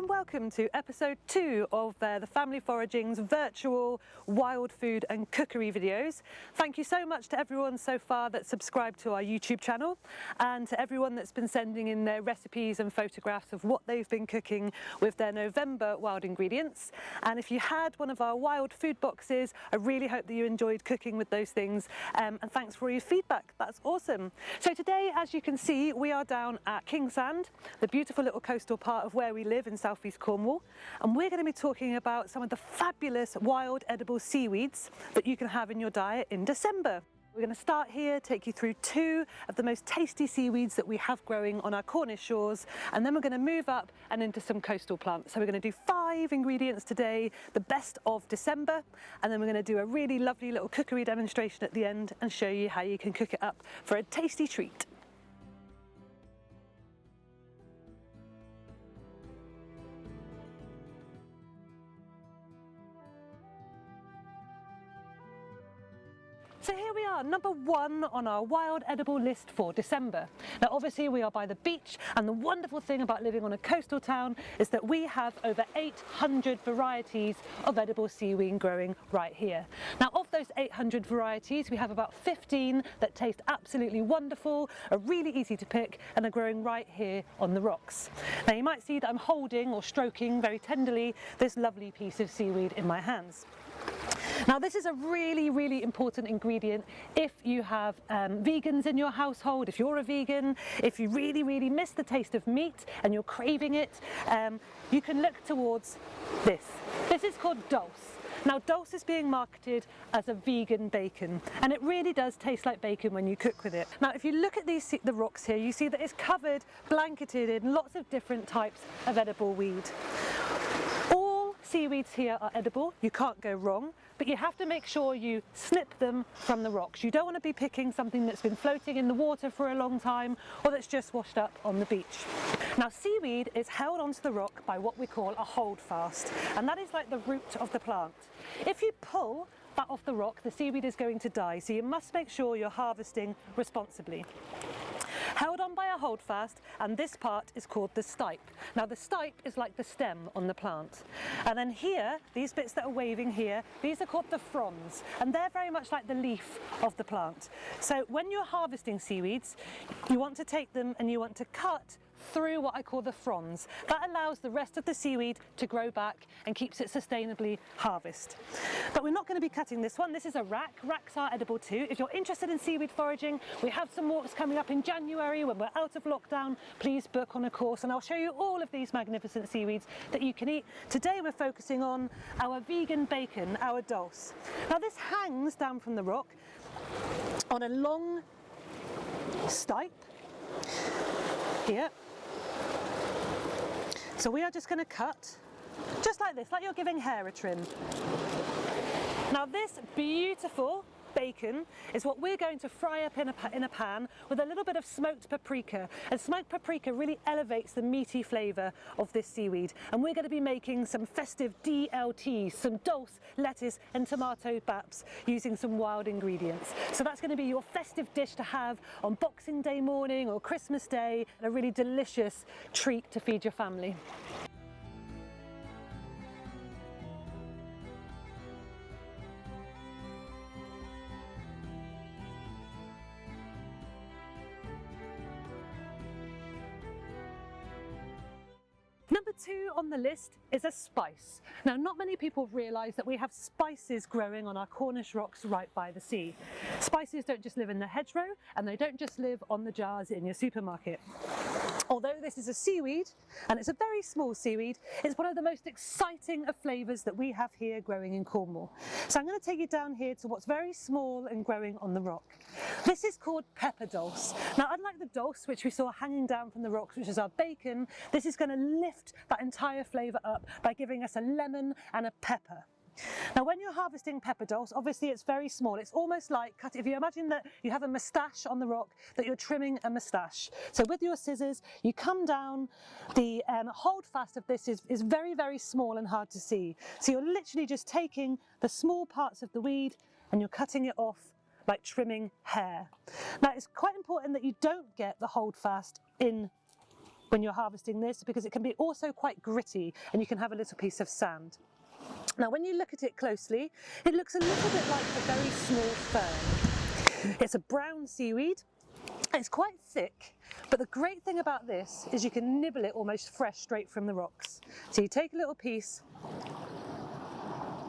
and welcome to episode 2 of the Family Foraging's virtual wild food and cookery videos. Thank you so much to everyone so far that's subscribed to our YouTube channel, and to everyone that's been sending in their recipes and photographs of what they've been cooking with their November wild ingredients. And if you had one of our wild food boxes, I really hope that you enjoyed cooking with those things, and thanks for all your feedback. That's awesome. So today, as you can see, we are down at Kingsand, the beautiful little coastal part of where we live in southeast Cornwall, and we're going to be talking about some of the fabulous wild edible seaweeds that you can have in your diet in December. We're going to start here, take you through 2 of the most tasty seaweeds that we have growing on our Cornish shores, and then we're going to move up and into some coastal plants. So we're going to do 5 ingredients today, the best of December, and then we're going to do a really lovely little cookery demonstration at the end and show you how you can cook it up for a tasty treat. So here we are, number 1 on our wild edible list for December. Now obviously we are by the beach, and the wonderful thing about living on a coastal town is that we have over 800 varieties of edible seaweed growing right here. Now of those 800 varieties, we have about 15 that taste absolutely wonderful, are really easy to pick, and are growing right here on the rocks. Now you might see that I'm holding or stroking very tenderly this lovely piece of seaweed in my hands. Now this is a really important ingredient if you have vegans in your household, if you're a vegan, if you really miss the taste of meat and you're craving it, you can look towards this. This is called dulse. Now dulse is being marketed as a vegan bacon, and it really does taste like bacon when you cook with it. Now if you look at the rocks here, you see that it's covered, blanketed in lots of different types of edible weed. Seaweeds here are edible, you can't go wrong, but you have to make sure you snip them from the rocks. You don't want to be picking something that's been floating in the water for a long time, or that's just washed up on the beach. Now seaweed is held onto the rock by what we call a holdfast, and that is like the root of the plant. If you pull that off the rock, the seaweed is going to die, so you must make sure you're harvesting responsibly. Held on by a holdfast, and this part is called the stipe. Now the stipe is like the stem on the plant. And then here, these bits that are waving here, these are called the fronds, and they're very much like the leaf of the plant. So when you're harvesting seaweeds, you want to take them and you want to cut through what I call the fronds. That allows the rest of the seaweed to grow back and keeps it sustainably harvested. But we're not going to be cutting this one. This is a rack. Racks are edible too. If you're interested in seaweed foraging, we have some walks coming up in January when we're out of lockdown. Please book on a course and I'll show you all of these magnificent seaweeds that you can eat. Today we're focusing on our vegan bacon, our dulse. Now this hangs down from the rock on a long stipe here. So we are just going to cut just like this, like you're giving hair a trim. Now this beautiful bacon is what we're going to fry up in a pan with a little bit of smoked paprika, and smoked paprika really elevates the meaty flavour of this seaweed, and we're going to be making some festive DLTs, some dulse, lettuce and tomato baps using some wild ingredients. So that's going to be your festive dish to have on Boxing Day morning or Christmas Day, and a really delicious treat to feed your family. Number 2 on the list is a spice. Now not many people realise that we have spices growing on our Cornish rocks right by the sea. Spices don't just live in the hedgerow, and they don't just live on the jars in your supermarket. Although this is a seaweed, and it's a very small seaweed, it's one of the most exciting of flavours that we have here growing in Cornwall. So I'm going to take you down here to what's very small and growing on the rock. This is called pepper dulse. Now unlike the dulse which we saw hanging down from the rocks, which is our bacon, this is going to lift that entire flavour up by giving us a lemon and a pepper. Now when you're harvesting pepper dulse, obviously it's very small. It's almost like if you imagine that you have a moustache on the rock, that you're trimming a moustache. So with your scissors, you come down, the holdfast of this is very small and hard to see. So you're literally just taking the small parts of the weed and you're cutting it off like trimming hair. Now it's quite important that you don't get the holdfast in when you're harvesting this, because it can be also quite gritty and you can have a little piece of sand. Now when you look at it closely, it looks a little bit like a very small fern. It's a brown seaweed. It's quite thick, but the great thing about this is you can nibble it almost fresh straight from the rocks. So you take a little piece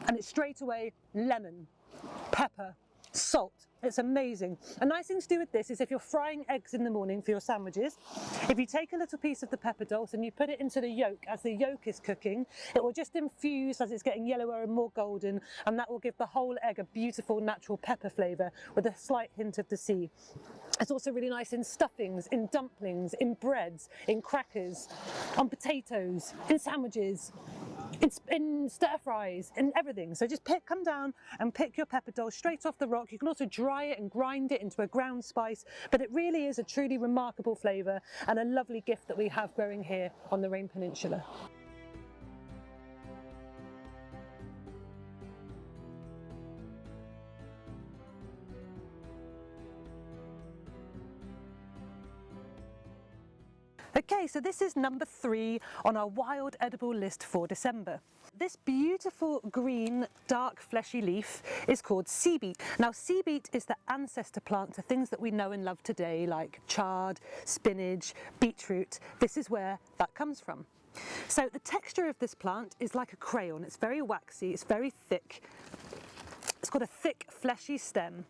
and it's straight away lemon, pepper, salt. It's amazing. A nice thing to do with this is if you're frying eggs in the morning for your sandwiches, if you take a little piece of the pepper dulse and you put it into the yolk as the yolk is cooking, it will just infuse as it's getting yellower and more golden, and that will give the whole egg a beautiful natural pepper flavour with a slight hint of the sea. It's also really nice in stuffings, in dumplings, in breads, in crackers, on potatoes, in sandwiches, in stir fries, in everything. So just come down and pick your pepper dulse straight off the rock. You can also dry it and grind it into a ground spice, but it really is a truly remarkable flavour and a lovely gift that we have growing here on the Rame Peninsula. Okay, so this is number 3 on our wild edible list for December. This beautiful green, dark, fleshy leaf is called sea beet. Now, sea beet is the ancestor plant to things that we know and love today, like chard, spinach, beetroot. This is where that comes from. So the texture of this plant is like a crayon. It's very waxy, it's very thick. It's got a thick, fleshy stem.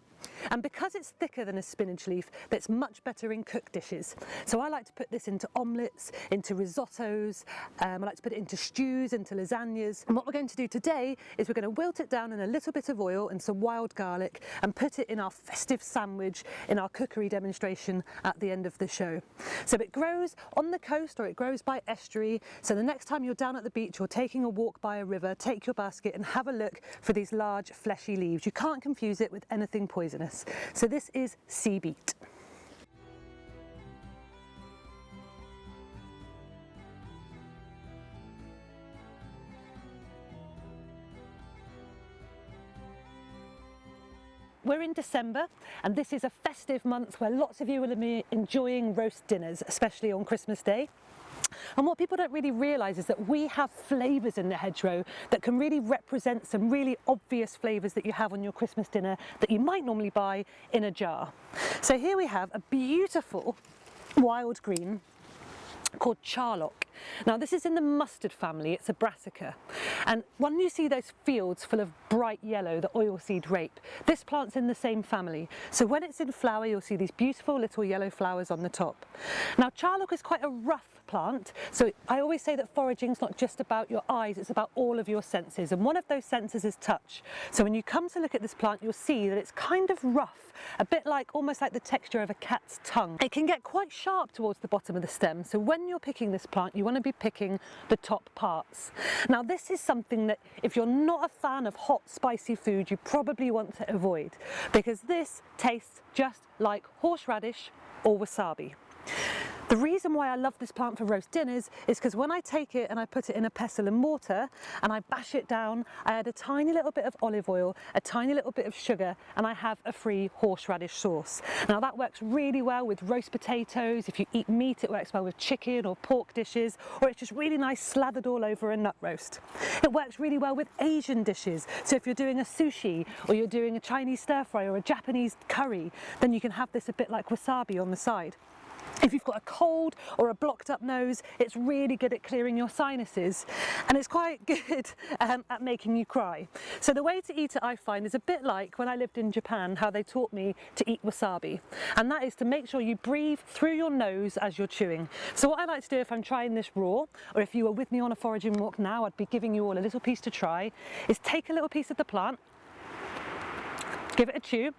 And because it's thicker than a spinach leaf, that's much better in cooked dishes. So I like to put this into omelettes, into risottos, I like to put it into stews, into lasagnas. And what we're going to do today is we're going to wilt it down in a little bit of oil and some wild garlic and put it in our festive sandwich in our cookery demonstration at the end of the show. So it grows on the coast or it grows by estuary. So the next time you're down at the beach or taking a walk by a river, take your basket and have a look for these large fleshy leaves. You can't confuse it with anything poisonous. So this is sea beet. We're in December and this is a festive month where lots of you will be enjoying roast dinners, especially on Christmas Day. And what people don't really realise is that we have flavours in the hedgerow that can really represent some really obvious flavours that you have on your Christmas dinner that you might normally buy in a jar. So here we have a beautiful wild green called charlock. Now this is in the mustard family, it's a brassica, and when you see those fields full of bright yellow, the oilseed rape, this plant's in the same family. So when it's in flower you'll see these beautiful little yellow flowers on the top. Now charlock is quite a rough plant, so I always say that foraging is not just about your eyes, it's about all of your senses, and one of those senses is touch. So when you come to look at this plant you'll see that it's kind of rough, a bit like almost like the texture of a cat's tongue. It can get quite sharp towards the bottom of the stem, so when you're picking this plant you want to be picking the top parts. Now this is something that if you're not a fan of hot spicy food you probably want to avoid, because this tastes just like horseradish or wasabi. The reason why I love this plant for roast dinners is because when I take it and I put it in a pestle and mortar and I bash it down, I add a tiny little bit of olive oil, a tiny little bit of sugar, and I have a free horseradish sauce. Now that works really well with roast potatoes. If you eat meat, it works well with chicken or pork dishes, or it's just really nice slathered all over a nut roast. It works really well with Asian dishes. So if you're doing a sushi or you're doing a Chinese stir fry or a Japanese curry, then you can have this a bit like wasabi on the side. If you've got a cold or a blocked up nose, it's really good at clearing your sinuses, and it's quite good at making you cry. So the way to eat it, I find, is a bit like when I lived in Japan, how they taught me to eat wasabi, and that is to make sure you breathe through your nose as you're chewing. So what I like to do if I'm trying this raw, or if you were with me on a foraging walk now, I'd be giving you all a little piece to try, is take a little piece of the plant, give it a chew,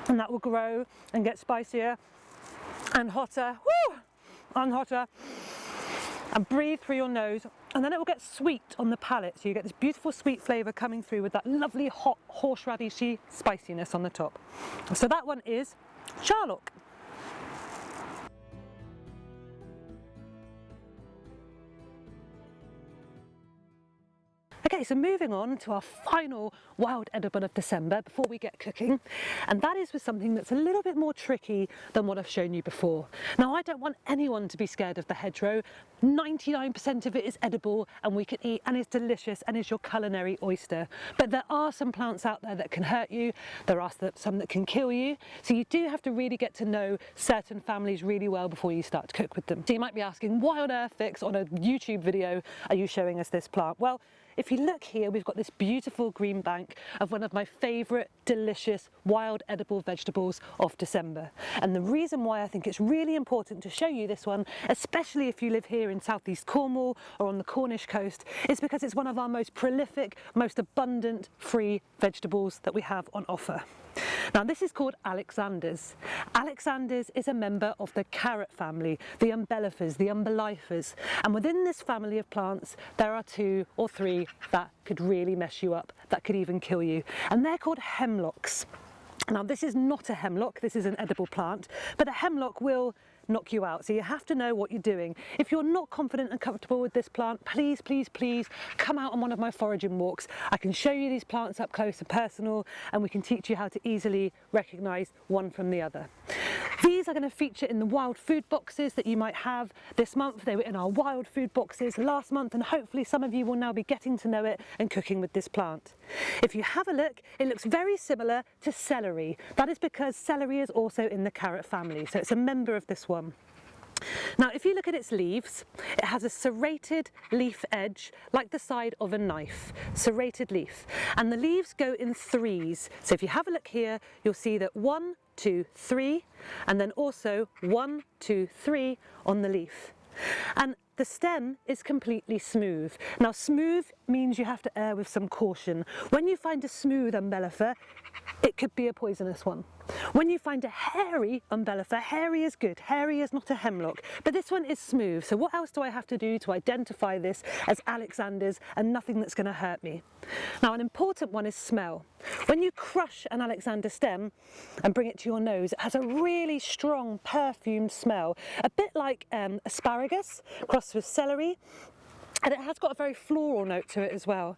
and that will grow and get spicier and hotter, woo, and hotter, and breathe through your nose, and then it will get sweet on the palate, so you get this beautiful sweet flavour coming through with that lovely hot horseradishy spiciness on the top. So that one is charlock. Okay, so moving on to our final wild edible of December before we get cooking, and that is with something that's a little bit more tricky than what I've shown you before. Now, I don't want anyone to be scared of the hedgerow. 99% of it is edible and we can eat, and it's delicious and is your culinary oyster. But there are some plants out there that can hurt you. There are some that can kill you. So you do have to really get to know certain families really well before you start to cook with them. So you might be asking, why on earth, Vix, on a YouTube video are you showing us this plant? Well, if you look here, we've got this beautiful green bank of one of my favourite delicious wild edible vegetables of December. And the reason why I think it's really important to show you this one, especially if you live here in southeast Cornwall or on the Cornish coast, is because it's one of our most prolific, most abundant free vegetables that we have on offer. Now, this is called Alexander's. Alexander's is a member of the carrot family, the umbellifers, the umbellifers, and within this family of plants there are 2 or 3 that could really mess you up, that could even kill you, and they're called hemlocks. Now, this is not a hemlock, this is an edible plant, but a hemlock will knock you out, so you have to know what you're doing. If you're not confident and comfortable with this plant, please, please, please come out on one of my foraging walks. I can show you these plants up close and personal, and we can teach you how to easily recognise one from the other. These are going to feature in the wild food boxes that you might have this month. They were in our wild food boxes last month, and hopefully some of you will now be getting to know it and cooking with this plant. If you have a look, it looks very similar to celery. That is because celery is also in the carrot family, so it's a member of this one. Now, if you look at its leaves, it has a serrated leaf edge like the side of a knife, serrated leaf, and the leaves go in 3s. So if you have a look here, you'll see that 1, 2, 3, and then also 1, 2, 3 on the leaf. And the stem is completely smooth. Now, smooth means you have to err with some caution. When you find a smooth umbellifer, it could be a poisonous one. When you find a hairy umbellifer, hairy is good, hairy is not a hemlock, but this one is smooth. So what else do I have to do to identify this as Alexander's and nothing that's going to hurt me? Now, an important one is smell. When you crush an Alexander stem and bring it to your nose, it has a really strong perfumed smell, a bit like asparagus crossed with celery, and it has got a very floral note to it as well.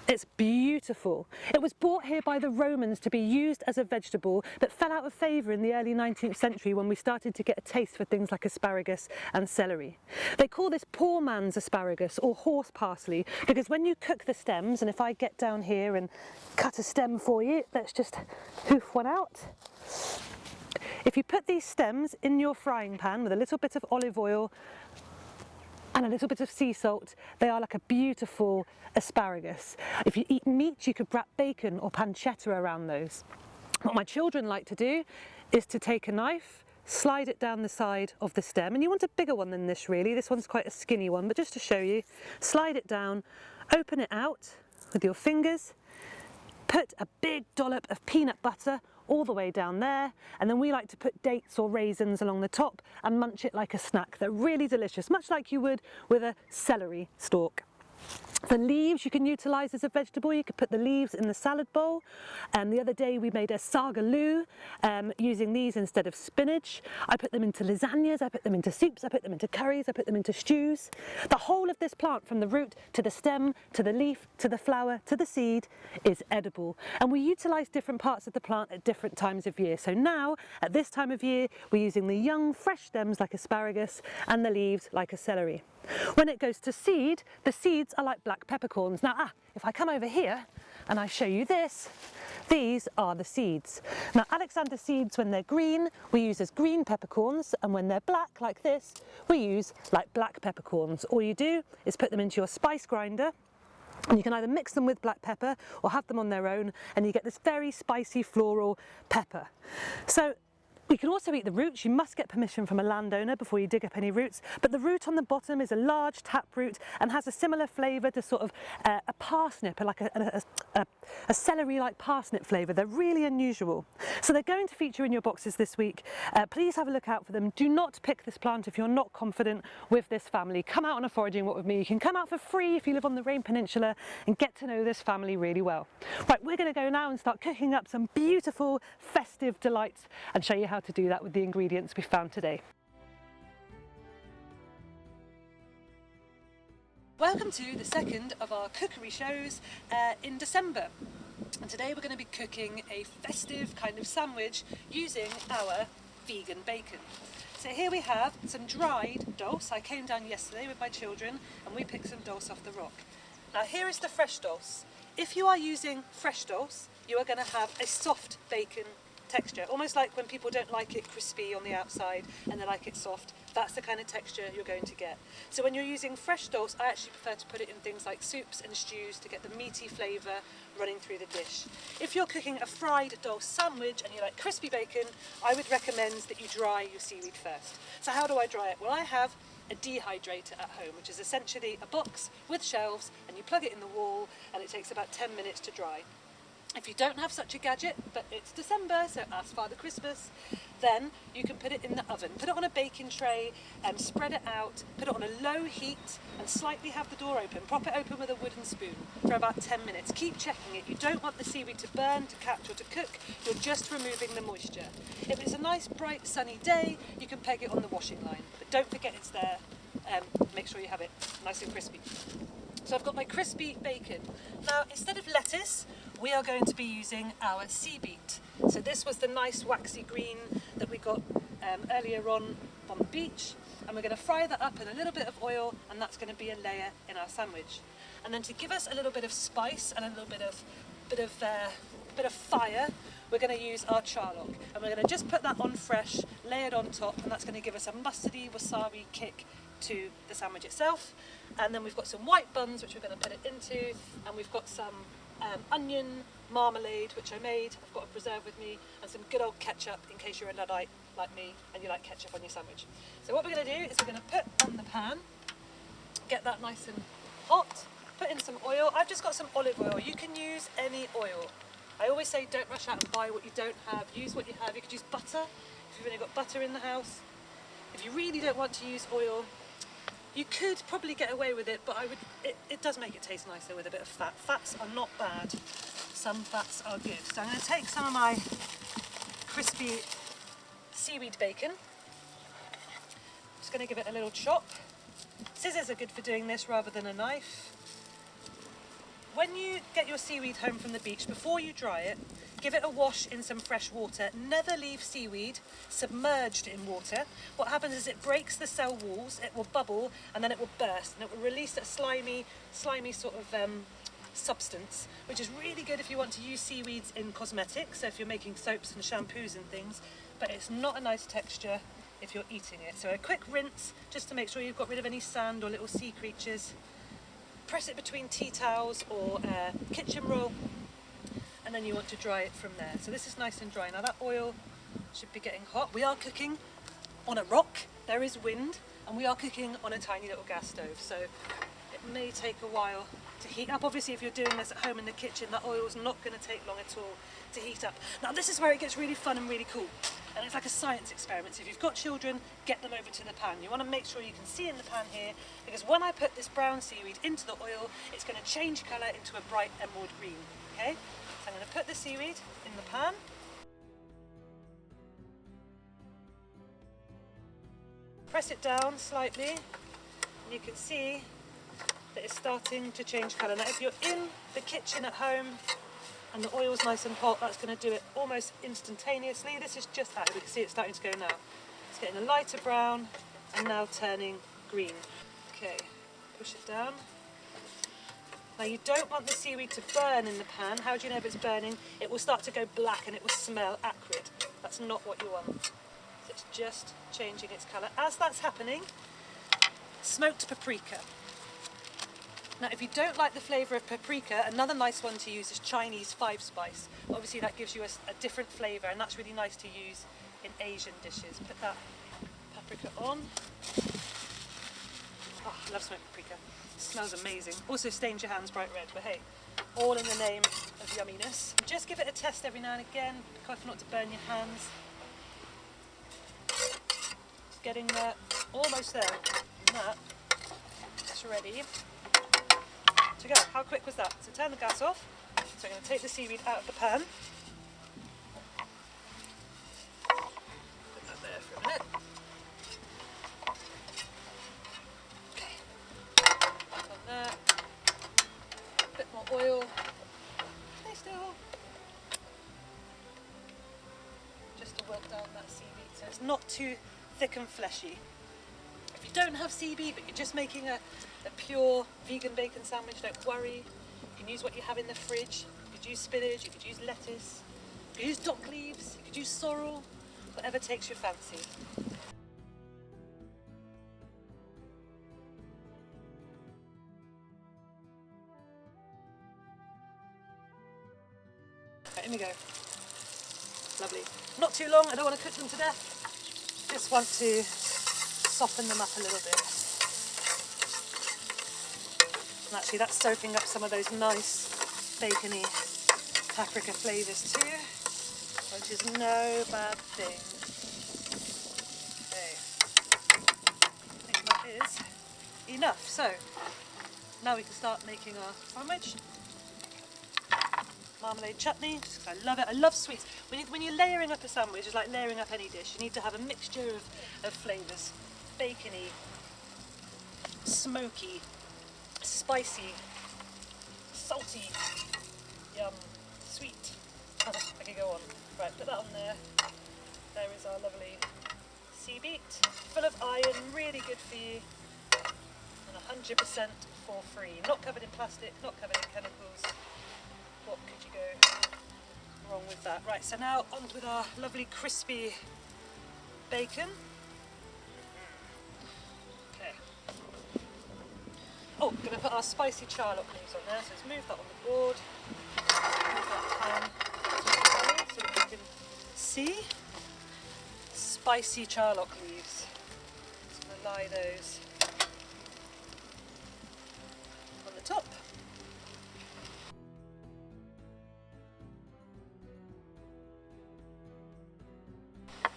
It's beautiful. It was brought here by the Romans to be used as a vegetable, but fell out of favour in the early 19th century when we started to get a taste for things like asparagus and celery. They call this poor man's asparagus or horse parsley because when you cook the stems, and if I get down here and cut a stem for you, let's just hoof one out. If you put these stems in your frying pan with a little bit of olive oil and a little bit of sea salt, they are like a beautiful asparagus. If you eat meat, you could wrap bacon or pancetta around those. What my children like to do is to take a knife, slide it down the side of the stem, and you want a bigger one than this really, this one's quite a skinny one, but just to show you, slide it down, open it out with your fingers, put a big dollop of peanut butter all the way down there, and then we like to put dates or raisins along the top and munch it like a snack. They're really delicious, much like you would with a celery stalk. The leaves you can utilise as a vegetable. You could put the leaves in the salad bowl. The other day we made a sagaloo using these instead of spinach. I put them into lasagnas, I put them into soups, I put them into curries, I put them into stews. The whole of this plant, from the root to the stem, to the leaf, to the flower, to the seed, is edible. And we utilise different parts of the plant at different times of year. So now, at this time of year, we're using the young, fresh stems like asparagus and the leaves like a celery. When it goes to seed, the seeds are like black peppercorns. Now, if I come over here and I show you this, these are the seeds. Now, Alexander seeds, when they're green, we use as green peppercorns, and when they're black like this, we use like black peppercorns. All you do is put them into your spice grinder, and you can either mix them with black pepper or have them on their own, and you get this very spicy floral pepper. So we can also eat the roots. You must get permission from a landowner before you dig up any roots, but the root on the bottom is a large tap root and has a similar flavour to sort of a parsnip, like a celery-like parsnip flavour. They're really unusual. So they're going to feature in your boxes this week. Please have a look out for them. Do not pick this plant if you're not confident with this family. Come out on a foraging walk with me. You can come out for free if you live on the Rame Peninsula and get to know this family really well. Right, we're going to go now and start cooking up some beautiful festive delights and show you how to do that with the ingredients we found today. Welcome to the second of our cookery shows in December. And today we're going to be cooking a festive kind of sandwich using our vegan bacon. So here we have some dried dulse. I came down yesterday with my children and we picked some dulse off the rock. Now here is the fresh dulse. If you are using fresh dulse, you are going to have a soft bacon texture, almost like when people don't like it crispy on the outside and they like it soft. That's the kind of texture you're going to get. So when you're using fresh dulse, I actually prefer to put it in things like soups and stews to get the meaty flavour running through the dish. If you're cooking a fried dulse sandwich and you like crispy bacon, I would recommend that you dry your seaweed first. So how do I dry it? Well, I have a dehydrator at home, which is essentially a box with shelves, and you plug it in the wall and it takes about 10 minutes to dry. If you don't have such a gadget, but it's December, so ask Father Christmas, then you can put it in the oven. Put it on a baking tray and spread it out, put it on a low heat and slightly have the door open. Prop it open with a wooden spoon for about 10 minutes. Keep checking it. You don't want the seaweed to burn, to catch or to cook. You're just removing the moisture. If it's a nice bright sunny day, you can peg it on the washing line. But don't forget it's there. Make sure you have it nice and crispy. So I've got my crispy bacon. Now, instead of lettuce, we are going to be using our sea beet. So this was the nice waxy green that we got earlier on the beach. And we're going to fry that up in a little bit of oil, and that's going to be a layer in our sandwich. And then to give us a little bit of spice and a little bit of fire, we're going to use our charlock. And we're going to just put that on fresh, lay it on top, and that's going to give us a mustardy, wasabi kick to the sandwich itself. And then we've got some white buns which we're going to put it into, and we've got some onion marmalade which I made. I've got a preserve with me, and some good old ketchup in case you're a Luddite like me and you like ketchup on your sandwich. So what we're going to do is we're going to put on the pan, get that nice and hot, put in some oil. I've just got some olive oil. You can use any oil. I always say don't rush out and buy what you don't have. Use what you have. You could use butter if you've only got butter in the house. If you really don't want to use oil, you could probably get away with it, but it does make it taste nicer with a bit of fat. Fats are not bad. Some fats are good. So I'm going to take some of my crispy seaweed bacon. Just going to give it a little chop. Scissors are good for doing this rather than a knife. When you get your seaweed home from the beach, before you dry it, give it a wash in some fresh water. Never leave seaweed submerged in water. What happens is it breaks the cell walls, it will bubble, and then it will burst, and it will release a slimy sort of substance, which is really good if you want to use seaweeds in cosmetics, so if you're making soaps and shampoos and things, but it's not a nice texture if you're eating it. So a quick rinse, just to make sure you've got rid of any sand or little sea creatures. Press it between tea towels or a kitchen roll, and then you want to dry it from there. So this is nice and dry. Now that oil should be getting hot. We are cooking on a rock, there is wind, and we are cooking on a tiny little gas stove, so it may take a while to heat up. Obviously if you're doing this at home in the kitchen, that oil is not going to take long at all to heat up. Now this is where it gets really fun and really cool, and it's like a science experiment. So if you've got children, get them over to the pan. You want to make sure you can see in the pan here, because when I put this brown seaweed into the oil, it's going to change colour into a bright emerald green. Okay, so I'm going to put the seaweed in the pan. Press it down slightly, and you can see that it's starting to change colour. Now if you're in the kitchen at home and the oil's nice and hot, that's going to do it almost instantaneously. This is just that. We can see it's starting to go now. It's getting a lighter brown and now turning green. Okay, push it down. Now you don't want the seaweed to burn in the pan. How do you know if it's burning? It will start to go black and it will smell acrid. That's not what you want. So it's just changing its colour. As that's happening, smoked paprika. Now if you don't like the flavour of paprika, another nice one to use is Chinese 5-spice. Obviously that gives you a different flavour, and that's really nice to use in Asian dishes. Put that paprika on. Oh, I love smoked paprika. It smells amazing. Also stains your hands bright red, but hey, all in the name of yumminess. Just give it a test every now and again. Be careful not to burn your hands. It's getting there, almost there. And that's ready to go. How quick was that? So turn the gas off. So I'm going to take the seaweed out of the pan. Put that there for a minute. Okay. to work down that seaweed so it's not too thick and fleshy. If you don't have seaweed but you're just making a pure vegan bacon sandwich, don't worry. You can use what you have in the fridge. You could use spinach, you could use lettuce, you could use dock leaves, you could use sorrel, whatever takes your fancy. Right, in we go. Lovely. Not too long, I don't want to cook them to death. Just want to soften them up a little bit. And actually that's soaking up some of those nice bacony paprika flavours too, which is no bad thing. Okay, I think that is enough. So now we can start making our sandwich. Marmalade chutney, just 'cause I love it. I love sweets. When you're layering up a sandwich, it's like layering up any dish. You need to have a mixture of flavours. Bacony, smoky, spicy, salty, yum, sweet. I could go on. Right, put that on there. There is our lovely seaweed, full of iron, really good for you, and 100% for free. Not covered in plastic, not covered in chemicals. What could you go wrong with that? Right, so now on with our lovely crispy bacon. Okay. Oh, we're going to put our spicy charlotte leaves on there, so let's move that on the board. Move that pan so that you can see. Spicy charlotte leaves. Just going to lie those on the top.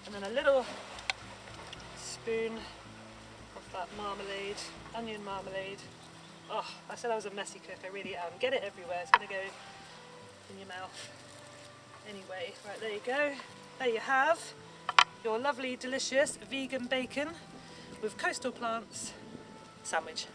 And then a little spoon of that marmalade, onion marmalade. Oh, I said I was a messy cook, I really am. Get it everywhere, it's going to go in your mouth. Anyway, right, there you go. There you have your lovely, delicious vegan bacon with coastal plants sandwich.